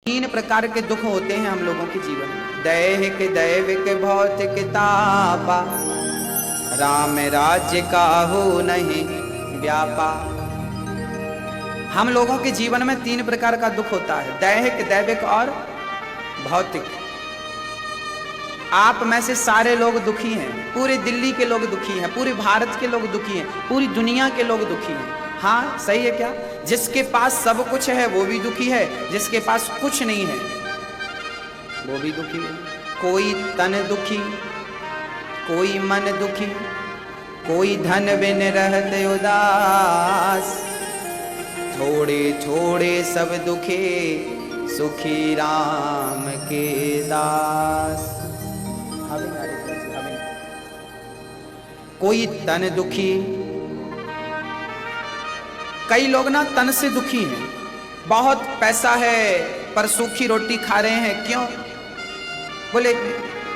तीन प्रकार के दुख होते हैं हम लोगों के जीवन में। दैहिक, दैविक, भौतिक तापा, राम राज्य का हो नहीं व्यापा। हम लोगों के जीवन में तीन प्रकार का दुख होता है, दैहिक, दैविक और भौतिक। आप में से सारे लोग दुखी हैं, पूरे दिल्ली के लोग दुखी हैं, पूरे भारत के लोग दुखी हैं, पूरी दुनिया के लोग दुखी हैं। हाँ सही है क्या? जिसके पास सब कुछ है वो भी दुखी है, जिसके पास कुछ नहीं है वो भी दुखी है। कोई तन दुखी, कोई मन दुखी, कोई धन बिन रहते उदास। थोड़े थोड़े सब दुखे, सुखी राम के दास। कोई तन दुखी, कई लोग ना तन से दुखी हैं, बहुत पैसा है पर सूखी रोटी खा रहे हैं। क्यों? बोले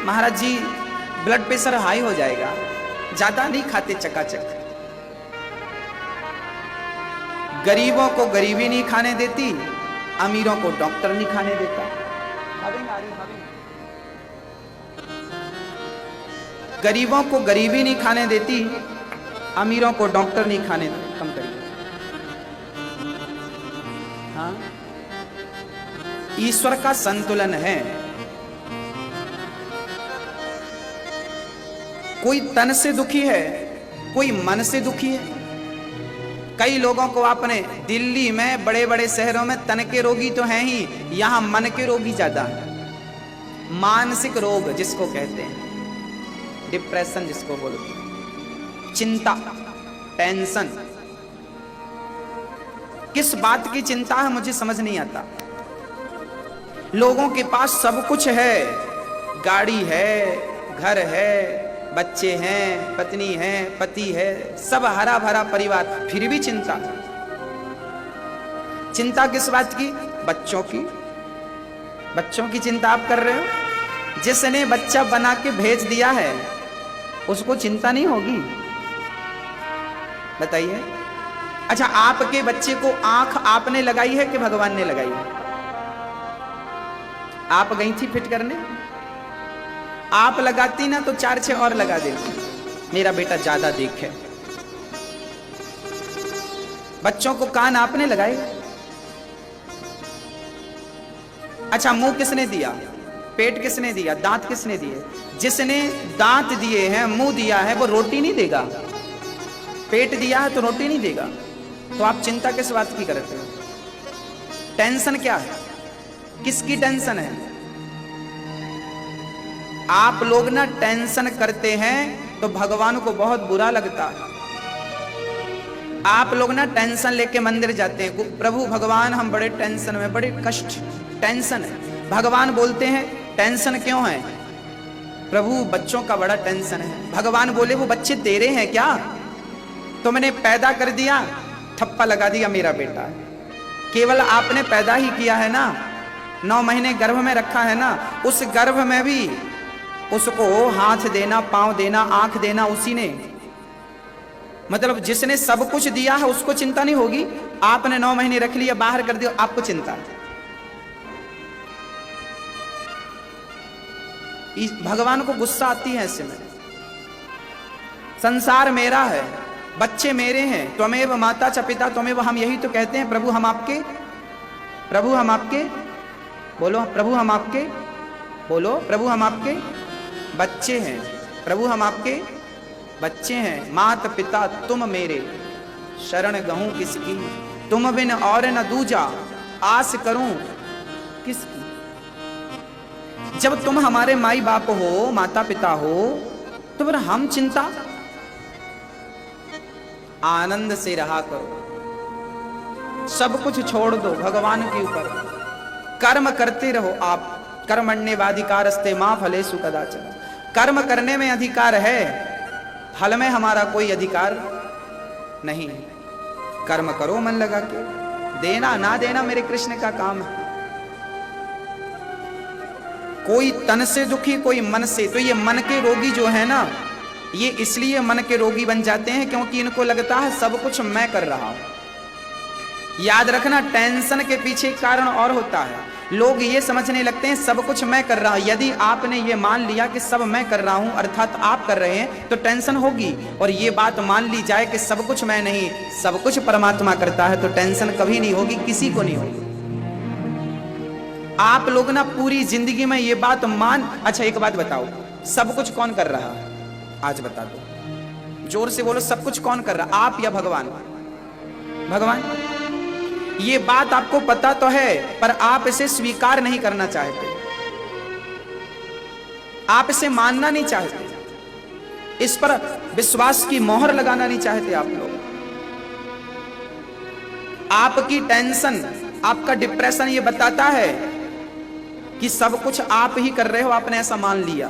महाराज जी ब्लड प्रेशर हाई हो जाएगा, ज्यादा नहीं खाते चकाचक। गरीबों को गरीबी नहीं खाने देती, अमीरों को डॉक्टर नहीं खाने देता। गरीबों को गरीबी नहीं खाने देती, अमीरों को डॉक्टर नहीं खाने देता। कम करिए। हाँ, ईश्वर का संतुलन है। कोई तन से दुखी है, कोई मन से दुखी है। कई लोगों को आपने दिल्ली में, बड़े बड़े शहरों में तन के रोगी तो हैं ही, यहां मन के रोगी ज्यादा है। मानसिक रोग जिसको कहते हैं, डिप्रेशन जिसको बोलते हैं, चिंता, टेंशन। किस बात की चिंता है मुझे समझ नहीं आता। लोगों के पास सब कुछ है, गाड़ी है, घर है, बच्चे हैं, पत्नी है, पति है, सब हरा भरा परिवार, फिर भी चिंता। चिंता किस बात की? बच्चों की। बच्चों की चिंता आप कर रहे हो? जिसने बच्चा बना के भेज दिया है उसको चिंता नहीं होगी? बताइए। अच्छा, आपके बच्चे को आंख आपने लगाई है कि भगवान ने लगाई है? आप गई थी फिट करने? आप लगाती ना तो 4-6 और लगा देती, मेरा बेटा ज्यादा देखे। बच्चों को कान आपने लगाए? अच्छा, मुंह किसने दिया? पेट किसने दिया? दांत किसने दिए? जिसने दांत दिए हैं, मुंह दिया है, वो रोटी नहीं देगा? पेट दिया है तो रोटी नहीं देगा? तो आप चिंता किस बात की करते हो? टेंशन क्या है? किसकी टेंशन है? आप लोग ना टेंशन करते हैं तो भगवान को बहुत बुरा लगता है। आप लोग ना टेंशन लेके मंदिर जाते हैं, प्रभु भगवान हम बड़े टेंशन में, बड़े कष्ट, टेंशन है। भगवान बोलते हैं टेंशन क्यों है? प्रभु बच्चों का बड़ा टेंशन है। भगवान बोले वो बच्चे तेरे हैं क्या? तुमने पैदा कर दिया, ठप्पा लगा दिया मेरा बेटा है। केवल आपने पैदा ही किया है ना, 9 महीने गर्भ में रखा है ना, उस गर्भ में भी उसको हाथ देना, पांव देना, आंख देना उसी ने। मतलब जिसने सब कुछ दिया है उसको चिंता नहीं होगी? आपने 9 महीने रख लिया, बाहर कर दिया, आपको चिंता। भगवान को गुस्सा आती है ऐसे में। संसार मेरा है, बच्चे मेरे हैं, त्वमेव माता च पिता त्वमेव। हम यही तो कहते हैं, प्रभु हम आपके, प्रभु हम आपके, बोलो प्रभु हम आपके, बोलो प्रभु हम आपके बच्चे हैं, प्रभु हम आपके बच्चे हैं। माता पिता तुम मेरे, शरण गहूं किसकी, तुम बिन और न दूजा, आस करूं किसकी। जब तुम हमारे माई बाप हो, माता पिता हो, तो फिर हम चिंता? आनंद से रहा करो, सब कुछ छोड़ दो भगवान के ऊपर, कर्म करते रहो। आप कर्मण्येवाधिकारस्ते मां फलेषु कदाचन। कर्म करने में अधिकार है, फल में हमारा कोई अधिकार नहीं। कर्म करो मन लगा के, देना ना देना मेरे कृष्ण का काम है। कोई तन से दुखी, कोई मन से। तो ये मन के रोगी जो है ना, ये इसलिए मन के रोगी बन जाते हैं क्योंकि इनको लगता है सब कुछ मैं कर रहा हूं। याद रखना, टेंशन के पीछे कारण और होता है। लोग ये समझने लगते हैं सब कुछ मैं कर रहा हूं। यदि आपने ये मान लिया कि सब मैं कर रहा हूं अर्थात आप कर रहे हैं तो टेंशन होगी, और ये बात मान ली जाए कि सब कुछ मैं नहीं, सब कुछ परमात्मा करता है, तो टेंशन कभी नहीं होगी, किसी को नहीं होगी। आप लोग ना पूरी जिंदगी में ये बात अच्छा एक बात बताओ, सब कुछ कौन कर रहा है? आज बता दो, जोर से बोलो, सब कुछ कौन कर रहा, आप या भगवान? भगवान। ये बात आपको पता तो है, पर आप इसे स्वीकार नहीं करना चाहते, आप इसे मानना नहीं चाहते, इस पर विश्वास की मोहर लगाना नहीं चाहते आप लोग। आपकी टेंशन, आपका डिप्रेशन ये बताता है कि सब कुछ आप ही कर रहे हो, आपने ऐसा मान लिया,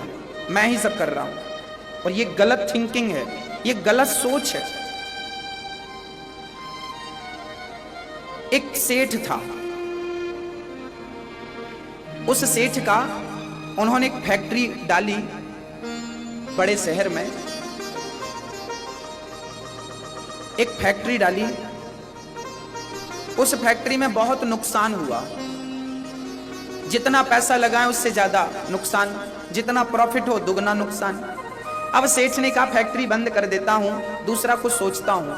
मैं ही सब कर रहा हूं। और ये गलत थिंकिंग है, ये गलत सोच है। एक सेठ था, उस सेठ का उन्होंने एक फैक्ट्री डाली बड़े शहर में, एक फैक्ट्री डाली। उस फैक्ट्री में बहुत नुकसान हुआ, जितना पैसा लगाएं उससे ज्यादा नुकसान, जितना प्रॉफिट हो दुगना नुकसान। अब सेठ ने कहा फैक्ट्री बंद कर देता हूं, दूसरा कुछ सोचता हूं।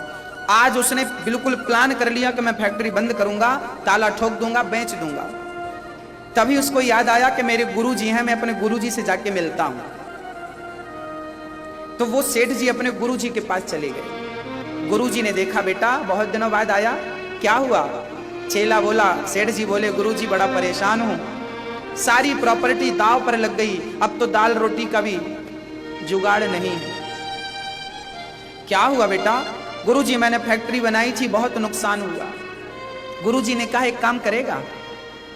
आज उसने बिल्कुल प्लान कर लिया कि मैं फैक्ट्री बंद करूंगा, ताला ठोक दूंगा, बेच दूंगा। तभी उसको याद आया कि मेरे गुरुजी हैं, मैं अपने गुरुजी से जाके मिलता हूं। तो वो सेठ जी अपने गुरुजी के पास चले गए। गुरुजी ने देखा बेटा बहुत दिनों बाद आया, क्या हुआ? चेला बोला, सेठ जी बोले गुरुजी बड़ा परेशान हूं, सारी प्रॉपर्टी दांव पर लग गई, अब तो दाल रोटी का भी जुगाड़ नहीं है। क्या हुआ बेटा? गुरुजी मैंने फैक्ट्री बनाई थी, बहुत नुकसान हुआ। गुरुजी ने कहा एक काम करेगा?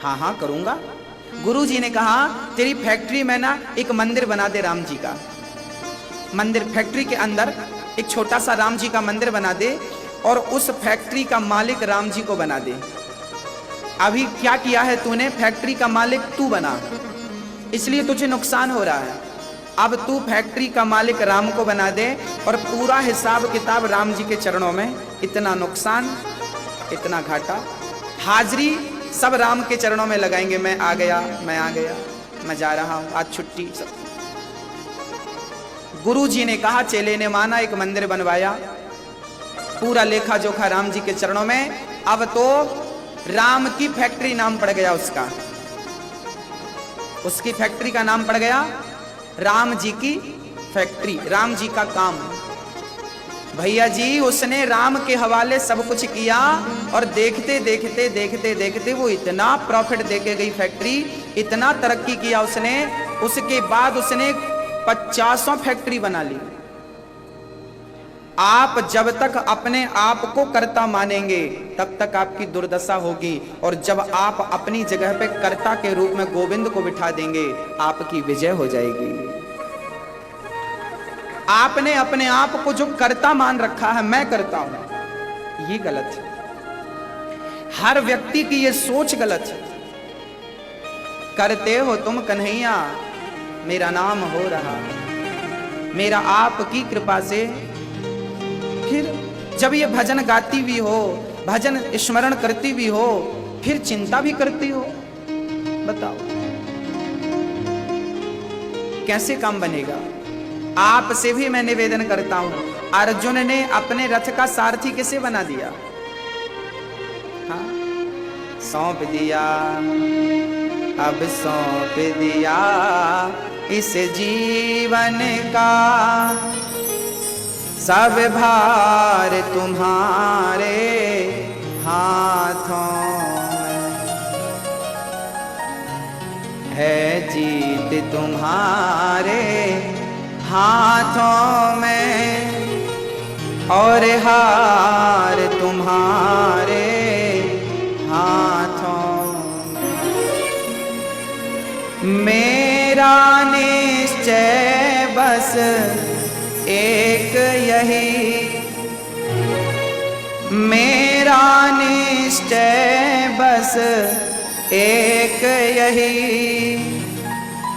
हाँ हाँ करूंगा। गुरुजी ने कहा तेरी फैक्ट्री में ना एक मंदिर बना दे राम जी का मंदिर, फैक्ट्री के अंदर एक छोटा सा राम जी का मंदिर बना दे और उस फैक्ट्री का मालिक राम जी को बना दे। अभी क्या किया है तूने, फैक्ट्री का मालिक तू बना, इसलिए तुझे नुकसान हो रहा है। अब तू फैक्ट्री का मालिक राम को बना दे और पूरा हिसाब किताब राम जी के चरणों में, इतना नुकसान इतना घाटा, हाजिरी सब राम के चरणों में लगाएंगे। मैं आ गया, मैं आ गया, मैं जा रहा हूं, आज छुट्टी सब। गुरु जी ने कहा, चेले ने माना, एक मंदिर बनवाया, पूरा लेखा जोखा राम जी के चरणों में। अब तो राम की फैक्ट्री नाम पड़ गया उसका, उसकी फैक्ट्री का नाम पड़ गया राम जी की फैक्ट्री, राम जी का काम। भैया जी उसने राम के हवाले सब कुछ किया और देखते देखते देखते देखते वो इतना प्रॉफिट देके गई फैक्ट्री, इतना तरक्की किया उसने। उसके बाद उसने 50 फैक्ट्री बना ली। आप जब तक अपने आप को कर्ता मानेंगे तब तक आपकी दुर्दशा होगी, और जब आप अपनी जगह पे कर्ता के रूप में गोविंद को बिठा देंगे आपकी विजय हो जाएगी। आपने अपने आप को जो कर्ता मान रखा है, मैं करता हूं, ये गलत है। हर व्यक्ति की ये सोच गलत है। करते हो तुम कन्हैया, मेरा नाम हो रहा, मेरा आपकी कृपा से। फिर जब ये भजन गाती भी हो, भजन स्मरण करती भी हो, फिर चिंता भी करती हो, बताओ कैसे काम बनेगा? आपसे भी मैं निवेदन करता हूं, अर्जुन ने अपने रथ का सारथी किसे बना दिया? हाँ, सौंप दिया, अब सौंप दिया इस जीवन का सब भार तुम्हारे हाथों में है, जीत तुम्हारे हाथों में और हार तुम्हारे हाथों में। मेरा निश्चय बस एक यही, मेरा निश्चय बस एक यही,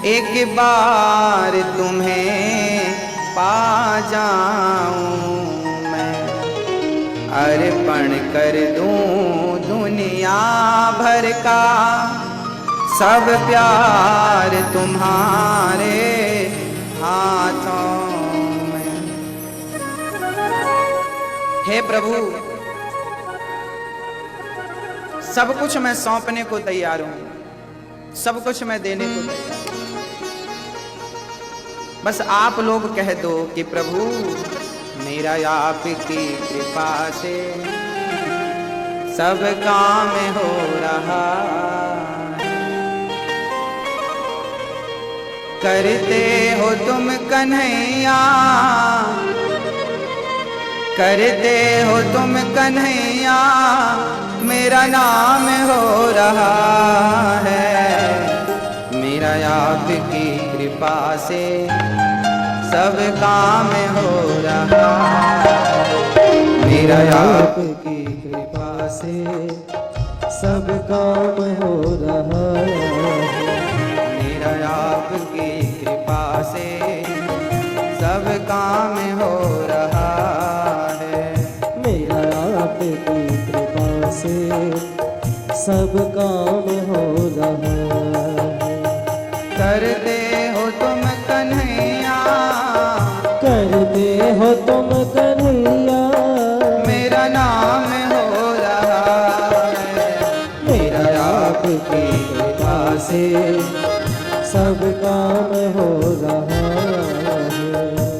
एक बार तुम्हें पा जाऊं मैं, अर्पण कर दूं दुनिया भर का सब प्यार तुम्हारे हाथों में। हे प्रभु, सब कुछ मैं सौंपने को तैयार हूं, सब कुछ मैं देने को तैयार हूं। बस आप लोग कह दो कि प्रभु मेरा आपकी कृपा से सब काम हो रहा। करते हो तुम कन्हैया, करते हो तुम कन्हैया, मेरा नाम हो रहा है। मेरा आपकी कृपा से सब काम हो रहा है। मेरा आपकी कृपा से सब काम हो रहा है। मेरा आपकी कृपा से सब काम हो रहा है। मेरा आपकी कृपा से सब काम हो रहा है। करते हो तुम कन्हैया, करते हो तुम कन्हैया, मेरा नाम हो रहा है। मेरा आपकी कृपा से सब काम हो रहा है।